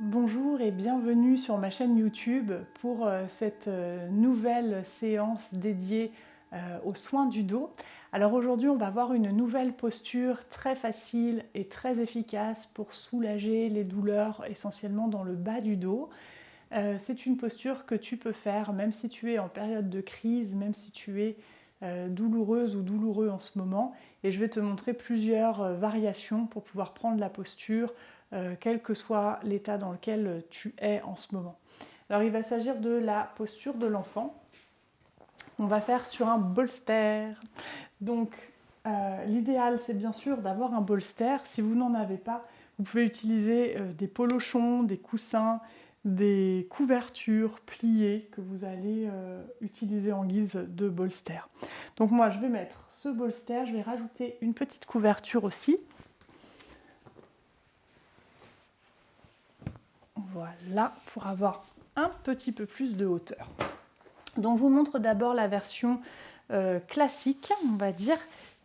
Bonjour et bienvenue sur ma chaîne YouTube pour cette nouvelle séance dédiée aux soins du dos. Alors aujourd'hui on va voir une nouvelle posture très facile et très efficace pour soulager les douleurs essentiellement dans le bas du dos. C'est une posture que tu peux faire même si tu es en période de crise, même si tu es douloureuse ou douloureux en ce moment, et je vais te montrer plusieurs variations pour pouvoir prendre la posture quel que soit l'état dans lequel tu es en ce moment. Alors il va s'agir de la posture de l'enfant. On va faire sur un bolster. Donc l'idéal c'est bien sûr d'avoir un bolster. Si vous n'en avez pas, vous pouvez utiliser des polochons, des coussins, des couvertures pliées que vous allez utiliser en guise de bolster. Donc moi je vais mettre ce bolster, je vais rajouter une petite couverture aussi. Voilà, pour avoir un petit peu plus de hauteur. Donc je vous montre d'abord la version classique, on va dire,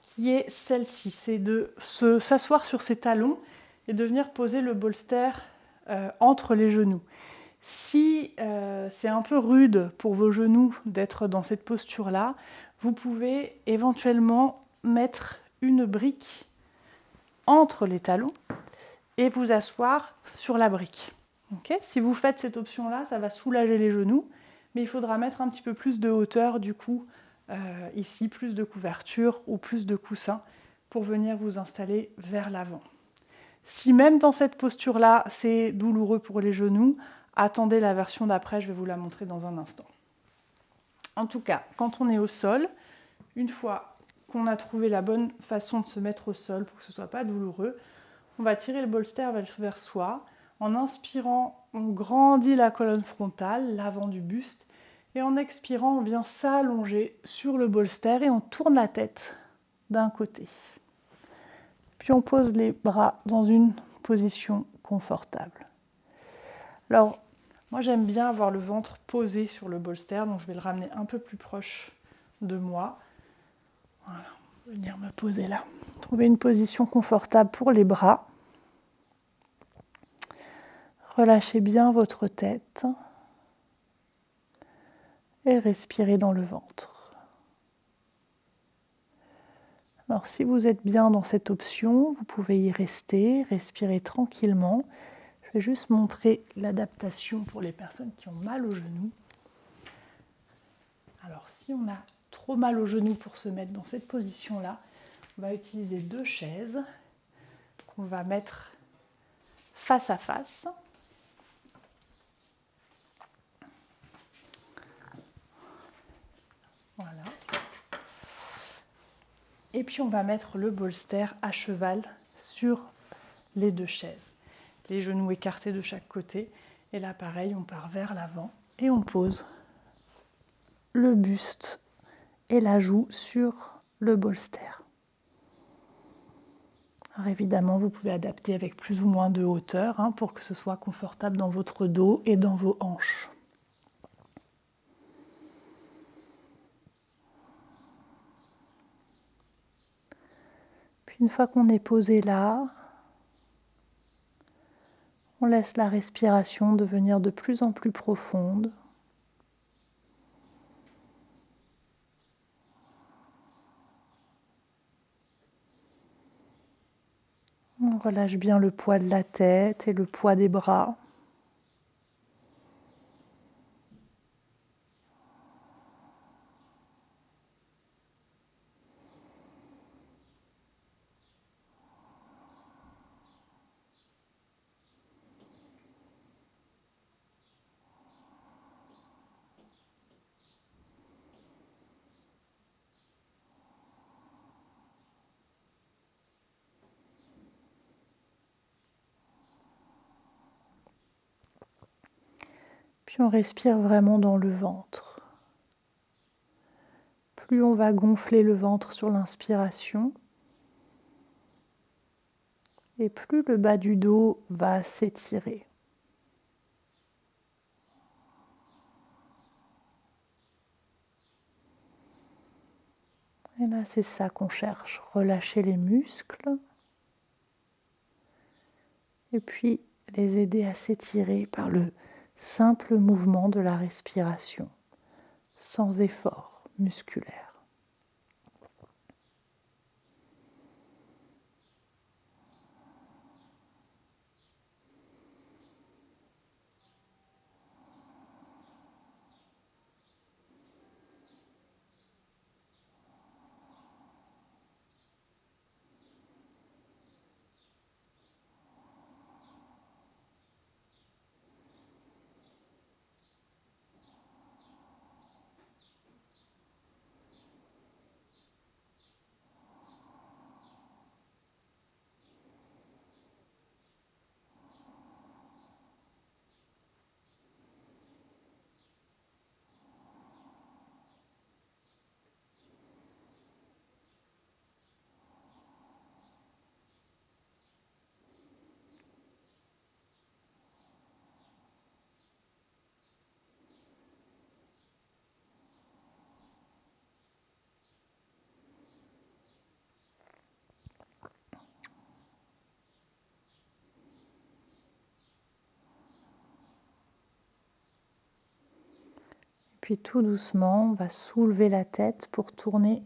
qui est celle-ci. C'est de s'asseoir sur ses talons et de venir poser le bolster entre les genoux. Si c'est un peu rude pour vos genoux d'être dans cette posture-là, vous pouvez éventuellement mettre une brique entre les talons et vous asseoir sur la brique. Okay, si vous faites cette option-là, ça va soulager les genoux, mais il faudra mettre un petit peu plus de hauteur, du coup, ici, plus de couverture ou plus de coussin pour venir vous installer vers l'avant. Si même dans cette posture-là, c'est douloureux pour les genoux, attendez la version d'après, je vais vous la montrer dans un instant. En tout cas, quand on est au sol, une fois qu'on a trouvé la bonne façon de se mettre au sol pour que ce ne soit pas douloureux, on va tirer le bolster vers soi. En inspirant, on grandit la colonne frontale, l'avant du buste, et en expirant, on vient s'allonger sur le bolster et on tourne la tête d'un côté. Puis on pose les bras dans une position confortable. Alors, moi j'aime bien avoir le ventre posé sur le bolster, donc je vais le ramener un peu plus proche de moi. Voilà, venir me poser là. Trouver une position confortable pour les bras. Relâchez bien votre tête et respirez dans le ventre. Alors si vous êtes bien dans cette option, vous pouvez y rester, respirer tranquillement. Je vais juste montrer l'adaptation pour les personnes qui ont mal aux genoux. Alors si on a trop mal aux genoux pour se mettre dans cette position-là, on va utiliser deux chaises qu'on va mettre face à face. Voilà. Et puis on va mettre le bolster à cheval sur les deux chaises. Les genoux écartés de chaque côté. Et là pareil, on part vers l'avant et on pose le buste et la joue sur le bolster. Alors évidemment, vous pouvez adapter avec plus ou moins de hauteur pour que ce soit confortable dans votre dos et dans vos hanches. Puis une fois qu'on est posé là, on laisse la respiration devenir de plus en plus profonde. On relâche bien le poids de la tête et le poids des bras. Puis on respire vraiment dans le ventre. Plus on va gonfler le ventre sur l'inspiration, et plus le bas du dos va s'étirer. Et là, c'est ça qu'on cherche, relâcher les muscles. Et puis, les aider à s'étirer par le simple mouvement de la respiration, sans effort musculaire. Puis tout doucement, on va soulever la tête pour tourner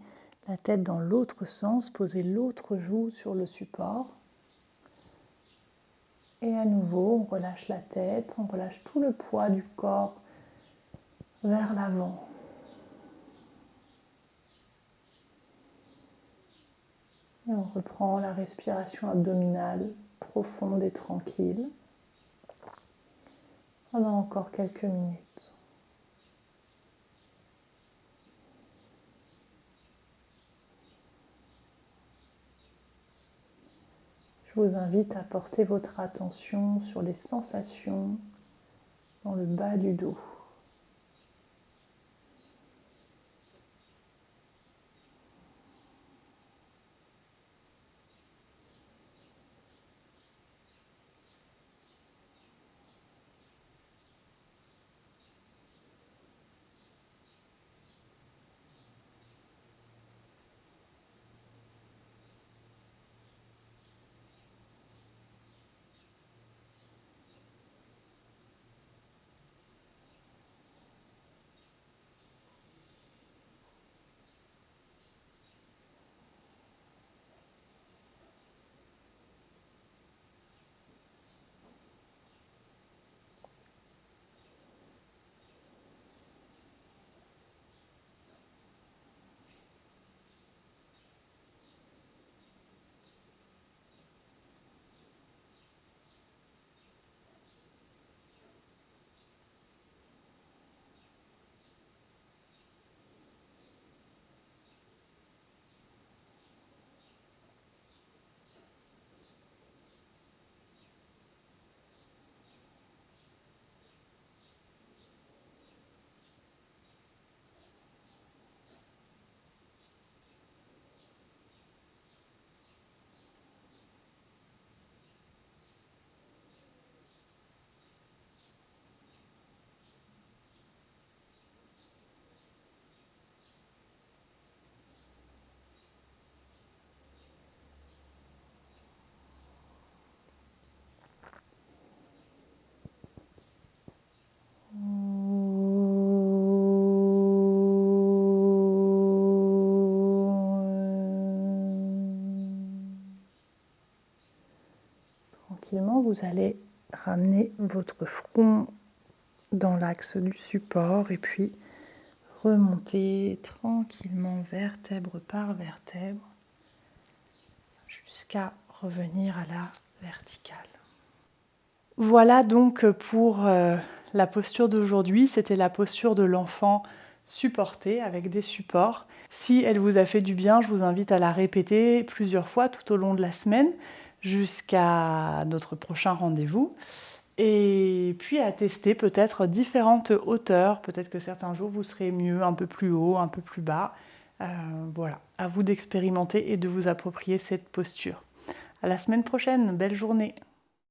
la tête dans l'autre sens, poser l'autre joue sur le support. Et à nouveau, on relâche la tête, on relâche tout le poids du corps vers l'avant. Et on reprend la respiration abdominale profonde et tranquille pendant encore quelques minutes. Je vous invite à porter votre attention sur les sensations dans le bas du dos. Tranquillement, vous allez ramener votre front dans l'axe du support et puis remonter tranquillement vertèbre par vertèbre jusqu'à revenir à la verticale. Voilà donc pour la posture d'aujourd'hui. C'était la posture de l'enfant supporté avec des supports. Si elle vous a fait du bien, je vous invite à la répéter plusieurs fois tout au long de la semaine jusqu'à notre prochain rendez-vous. Et puis à tester peut-être différentes hauteurs. Peut-être que certains jours vous serez mieux un peu plus haut, un peu plus bas. Voilà, à vous d'expérimenter et de vous approprier cette posture. À la semaine prochaine, belle journée.